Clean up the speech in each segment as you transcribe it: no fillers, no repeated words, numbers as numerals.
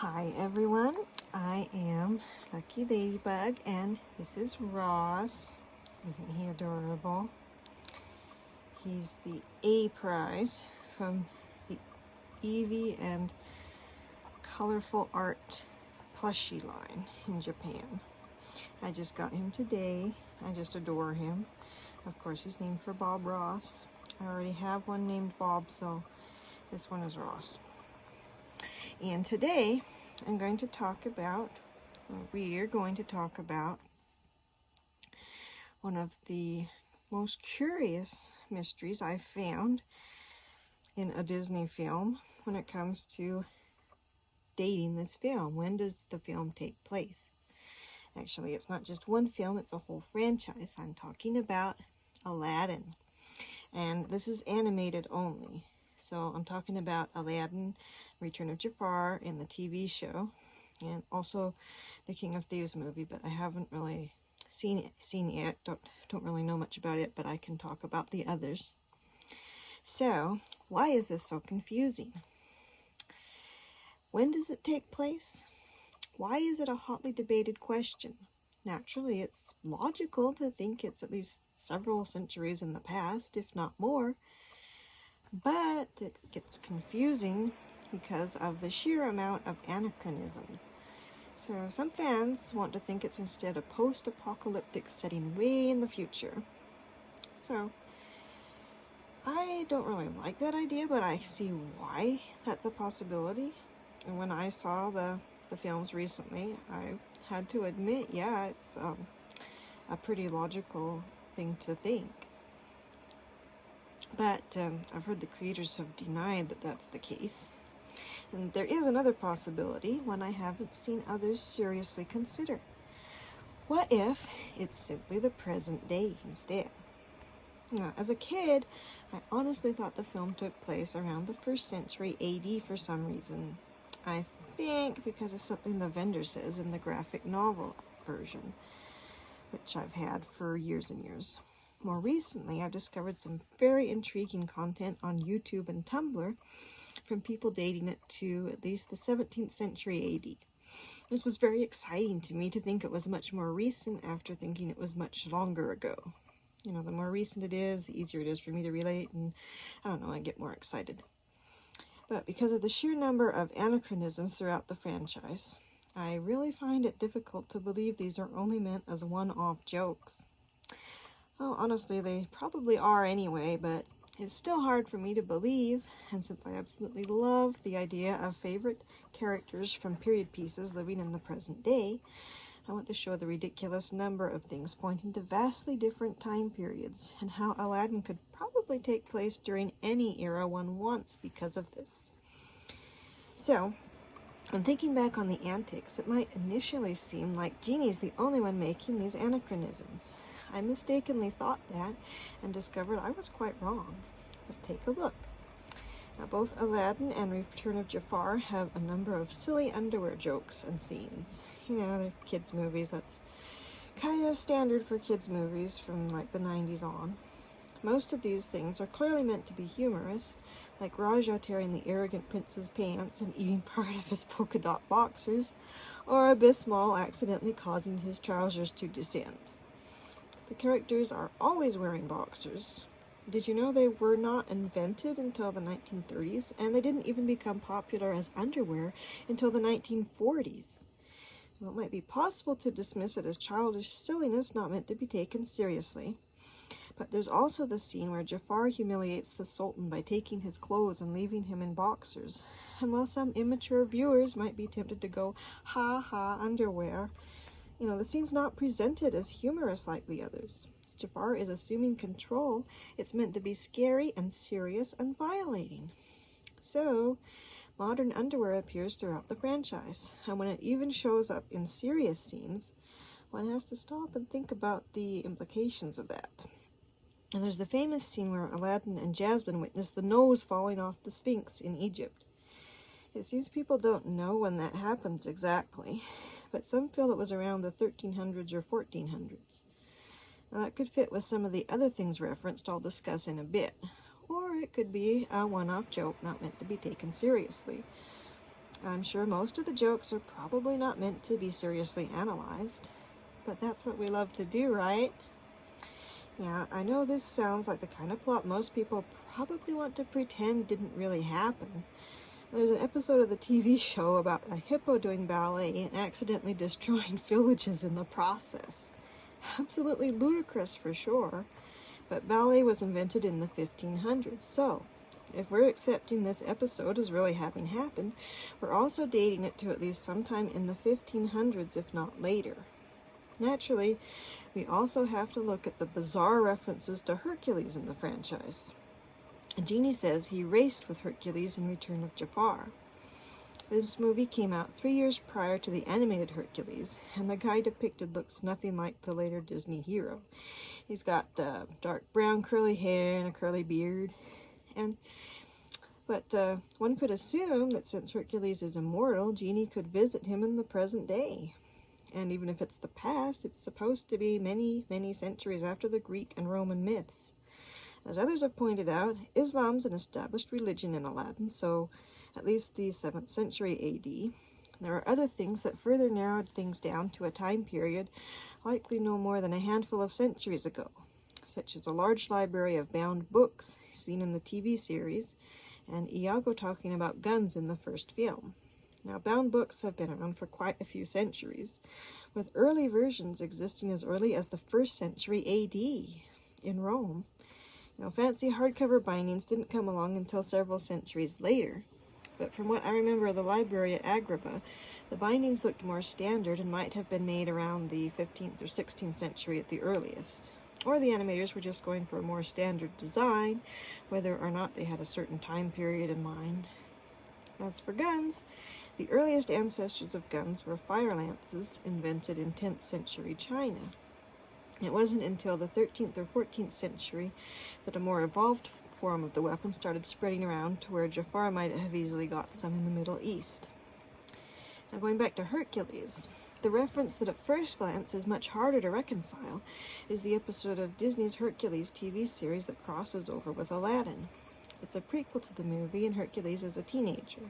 Hi everyone, I am Lucky Ladybug and this is Ross. Isn't he adorable? He's the A prize from the Eevee and Colorful Art plushie line in Japan. I just got him today. I just adore him. Of course he's named for Bob Ross. I already have one named Bob, so this one is Ross. And today we are going to talk about one of the most curious mysteries I've found in a Disney film when it comes to dating this film. When does the film take place? Actually, it's not just one film, it's a whole franchise. I'm talking about Aladdin. And this is animated only. So I'm talking about Aladdin, Return of Jafar in the TV show, and also the King of Thieves movie, but I haven't really seen it yet. Don't really know much about it, but I can talk about the others. So, why is this so confusing? When does it take place? Why is it a hotly debated question? Naturally, it's logical to think it's at least several centuries in the past, if not more. But it gets confusing because of the sheer amount of anachronisms. So some fans want to think it's instead a post-apocalyptic setting way in the future. So I don't really like that idea, but I see why that's a possibility. And when I saw the films recently, I had to admit, yeah, it's a pretty logical thing to think. But I've heard the creators have denied that that's the case. And there is another possibility, one I haven't seen others seriously consider. What if it's simply the present day instead? Now, as a kid, I honestly thought the film took place around the 1st century AD for some reason. I think because of something the vendor says in the graphic novel version, which I've had for years and years. More recently, I've discovered some very intriguing content on YouTube and Tumblr from people dating it to at least the 17th century AD. This was very exciting to me to think it was much more recent after thinking it was much longer ago. You know, the more recent it is, the easier it is for me to relate, and I don't know, I get more excited. But because of the sheer number of anachronisms throughout the franchise, I really find it difficult to believe these are only meant as one-off jokes. Well, honestly, they probably are anyway, but it's still hard for me to believe, and since I absolutely love the idea of favorite characters from period pieces living in the present day, I want to show the ridiculous number of things pointing to vastly different time periods, and how Aladdin could probably take place during any era one wants because of this. So, when thinking back on the antics, it might initially seem like Genie's the only one making these anachronisms. I mistakenly thought that and discovered I was quite wrong. Let's take a look. Now, both Aladdin and Return of Jafar have a number of silly underwear jokes and scenes. You know, they're kids' movies. That's kind of standard for kids' movies from like the 90s on. Most of these things are clearly meant to be humorous, like Raja tearing the arrogant prince's pants and eating part of his polka dot boxers, or Bismol accidentally causing his trousers to descend. The characters are always wearing boxers. Did you know they were not invented until the 1930s, and they didn't even become popular as underwear until the 1940s? Well, it might be possible to dismiss it as childish silliness not meant to be taken seriously. But there's also the scene where Jafar humiliates the Sultan by taking his clothes and leaving him in boxers. And while some immature viewers might be tempted to go, ha ha, underwear, you know, the scene's not presented as humorous like the others. Jafar is assuming control. It's meant to be scary and serious and violating. So, modern underwear appears throughout the franchise, and when it even shows up in serious scenes, one has to stop and think about the implications of that. And there's the famous scene where Aladdin and Jasmine witness the nose falling off the Sphinx in Egypt. It seems people don't know when that happens exactly, but some feel it was around the 1300s or 1400s. Now, that could fit with some of the other things referenced I'll discuss in a bit, or it could be a one-off joke not meant to be taken seriously. I'm sure most of the jokes are probably not meant to be seriously analyzed, but that's what we love to do, right? Yeah, I know this sounds like the kind of plot most people probably want to pretend didn't really happen. There's an episode of the TV show about a hippo doing ballet and accidentally destroying villages in the process. Absolutely ludicrous for sure, but ballet was invented in the 1500s, so if we're accepting this episode as really having happened, we're also dating it to at least sometime in the 1500s, if not later. Naturally, we also have to look at the bizarre references to Hercules in the franchise. Genie says he raced with Hercules in Return of Jafar. This movie came out 3 years prior to the animated Hercules, and the guy depicted looks nothing like the later Disney hero. He's got dark brown curly hair and a curly beard, but one could assume that since Hercules is immortal, Genie could visit him in the present day. And even if it's the past, it's supposed to be many, many centuries after the Greek and Roman myths. As others have pointed out, Islam's an established religion in Aladdin, so at least the 7th century AD. There are other things that further narrowed things down to a time period likely no more than a handful of centuries ago, such as a large library of bound books seen in the TV series, and Iago talking about guns in the first film. Now, bound books have been around for quite a few centuries, with early versions existing as early as the 1st century AD in Rome. Fancy hardcover bindings didn't come along until several centuries later, but from what I remember of the library at Agrippa, the bindings looked more standard and might have been made around the 15th or 16th century at the earliest. Or the animators were just going for a more standard design, whether or not they had a certain time period in mind. As for guns, the earliest ancestors of guns were fire lances, invented in 10th century China. It wasn't until the 13th or 14th century that a more evolved form of the weapon started spreading around to where Jafar might have easily got some in the Middle East. Now, going back to Hercules, the reference that at first glance is much harder to reconcile is the episode of Disney's Hercules TV series that crosses over with Aladdin. It's a prequel to the movie, and Hercules is a teenager.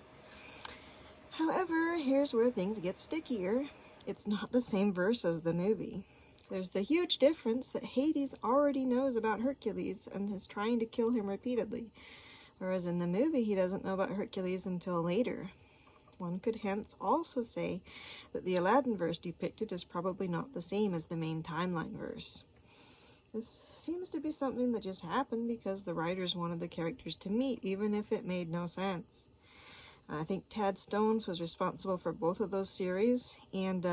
However, here's where things get stickier. It's not the same verse as the movie. There's the huge difference that Hades already knows about Hercules and is trying to kill him repeatedly, whereas in the movie he doesn't know about Hercules until later. One could hence also say that the Aladdin verse depicted is probably not the same as the main timeline verse. This seems to be something that just happened because the writers wanted the characters to meet, even if it made no sense. I think Tad Stones was responsible for both of those series, and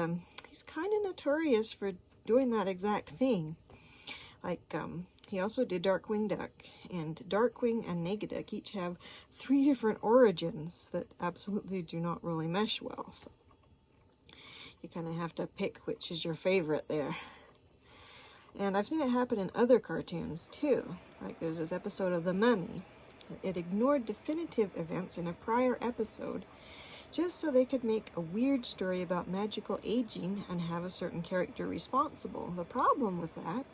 he's kind of notorious for doing that exact thing. He also did Darkwing Duck, and Darkwing and Negaduck each have 3 different origins that absolutely do not really mesh well. So you kind of have to pick which is your favorite there. And I've seen it happen in other cartoons too. Like there's this episode of The Mummy. It ignored definitive events in a prior episode just so they could make a weird story about magical aging and have a certain character responsible. The problem with that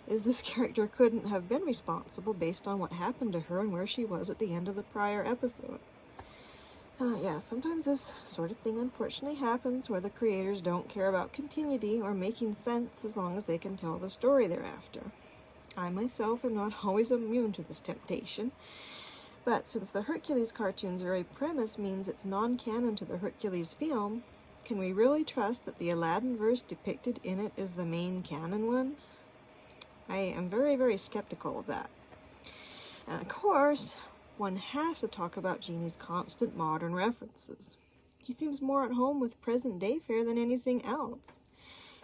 is this character couldn't have been responsible based on what happened to her and where she was at the end of the prior episode. Sometimes this sort of thing unfortunately happens where the creators don't care about continuity or making sense as long as they can tell the story thereafter. I myself am not always immune to this temptation, but since the Hercules cartoon's very premise means it's non-canon to the Hercules film, can we really trust that the Aladdin verse depicted in it is the main canon one? I am very, very skeptical of that. And of course, one has to talk about Genie's constant modern references. He seems more at home with present-day fare than anything else.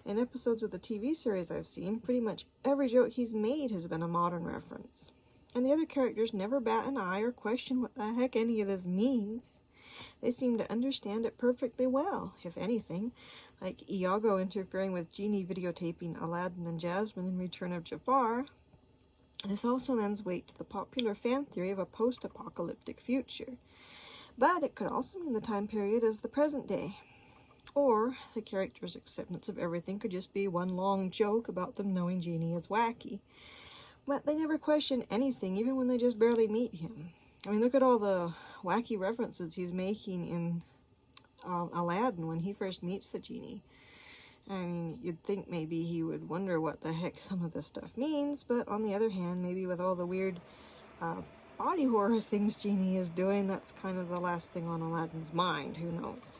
In episodes of the TV series I've seen, pretty much every joke he's made has been a modern reference. And the other characters never bat an eye or question what the heck any of this means. They seem to understand it perfectly well, if anything, like Iago interfering with Genie videotaping Aladdin and Jasmine in Return of Jafar. This also lends weight to the popular fan theory of a post-apocalyptic future. But it could also mean the time period is the present day. Or the character's acceptance of everything could just be one long joke about them knowing Genie is wacky. But they never question anything, even when they just barely meet him. I mean, look at all the wacky references he's making in Aladdin when he first meets the genie. I mean, you'd think maybe he would wonder what the heck some of this stuff means, but on the other hand, maybe with all the weird body horror things Genie is doing, that's kind of the last thing on Aladdin's mind. Who knows?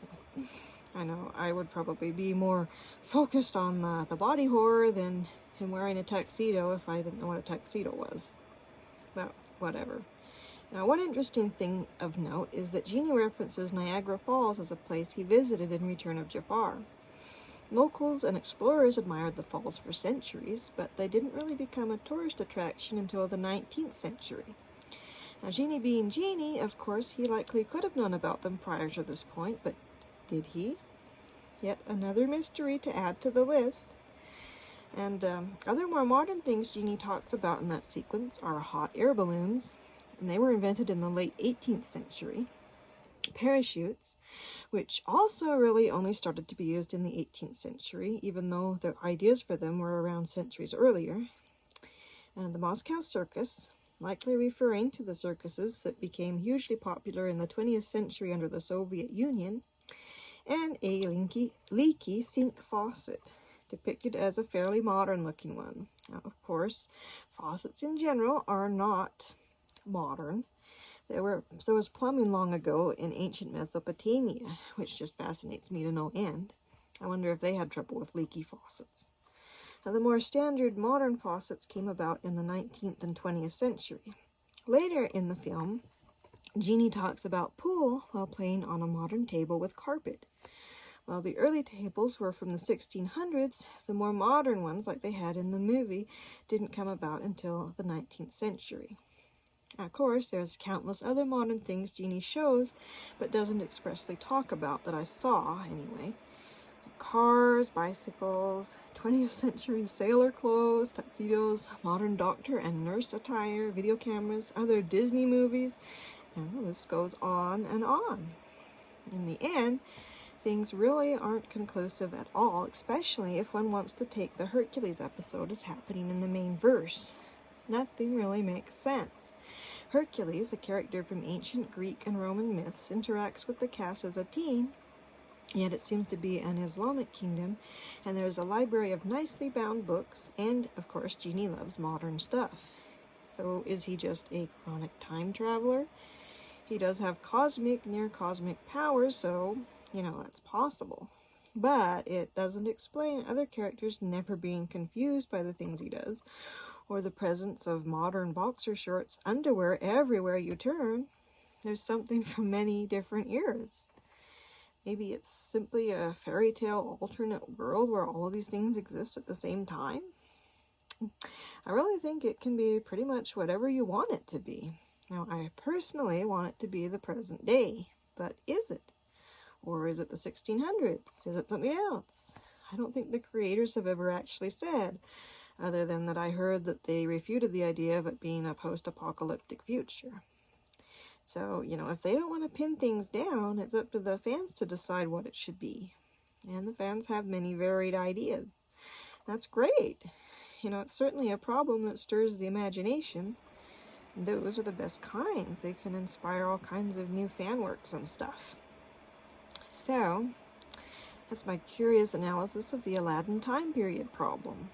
I know I would probably be more focused on the body horror than him wearing a tuxedo if I didn't know what a tuxedo was. But whatever. Now, one interesting thing of note is that Genie references Niagara Falls as a place he visited in Return of Jafar. Locals and explorers admired the falls for centuries, but they didn't really become a tourist attraction until the 19th century. Now, Genie being Genie, of course, he likely could have known about them prior to this point, but did he? Yet another mystery to add to the list. And other more modern things Genie talks about in that sequence are hot air balloons, and they were invented in the late 18th century. Parachutes, which also really only started to be used in the 18th century, even though the ideas for them were around centuries earlier. And the Moscow Circus, likely referring to the circuses that became hugely popular in the 20th century under the Soviet Union, and a leaky sink faucet, depicted as a fairly modern-looking one. Now, of course, faucets in general are not modern. There was plumbing long ago in ancient Mesopotamia, which just fascinates me to no end. I wonder if they had trouble with leaky faucets. Now, the more standard modern faucets came about in the 19th and 20th century. Later in the film, Genie talks about pool while playing on a modern table with carpet. While the early tables were from the 1600s, the more modern ones, like they had in the movie, didn't come about until the 19th century. Of course, there's countless other modern things Genie shows, but doesn't expressly talk about, that I saw anyway. Cars, bicycles, 20th century sailor clothes, tuxedos, modern doctor and nurse attire, video cameras, other Disney movies, and the list goes on and on. In the end, things really aren't conclusive at all, especially if one wants to take the Hercules episode as happening in the main verse. Nothing really makes sense. Hercules, a character from ancient Greek and Roman myths, interacts with the cast as a teen, yet it seems to be an Islamic kingdom, and there's a library of nicely bound books, and, of course, Genie loves modern stuff. So is he just a chronic time traveler? He does have cosmic, near-cosmic powers, so, that's possible. But it doesn't explain other characters never being confused by the things he does, or the presence of modern boxer shorts underwear everywhere you turn. There's something from many different eras. Maybe it's simply a fairy tale alternate world where all of these things exist at the same time. I really think it can be pretty much whatever you want it to be. Now, I personally want it to be the present day, but is it? Or is it the 1600s? Is it something else? I don't think the creators have ever actually said, other than that I heard that they refuted the idea of it being a post-apocalyptic future. So, if they don't want to pin things down, it's up to the fans to decide what it should be. And the fans have many varied ideas. That's great. It's certainly a problem that stirs the imagination. Those are the best kinds. They can inspire all kinds of new fan works and stuff. So, that's my curious analysis of the Aladdin time period problem.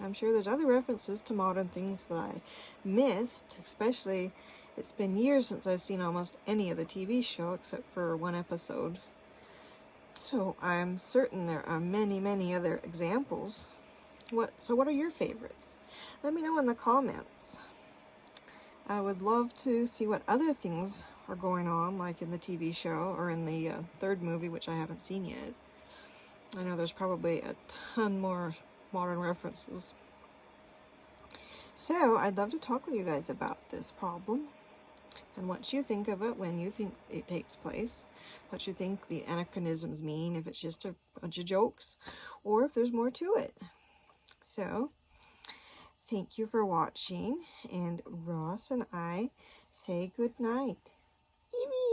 I'm sure there's other references to modern things that I missed, especially it's been years since I've seen almost any of the TV show except for one episode. So I'm certain there are many, many other examples. So what are your favorites? Let me know in the comments. I would love to see what other things are going on, like in the TV show or in the third movie, which I haven't seen yet. I know there's probably a ton more modern references. So I'd love to talk with you guys about this problem and what you think of it when you think it takes place, what you think the anachronisms mean, if it's just a bunch of jokes or if there's more to it. So thank you for watching, and Ross and I say good night. Evie!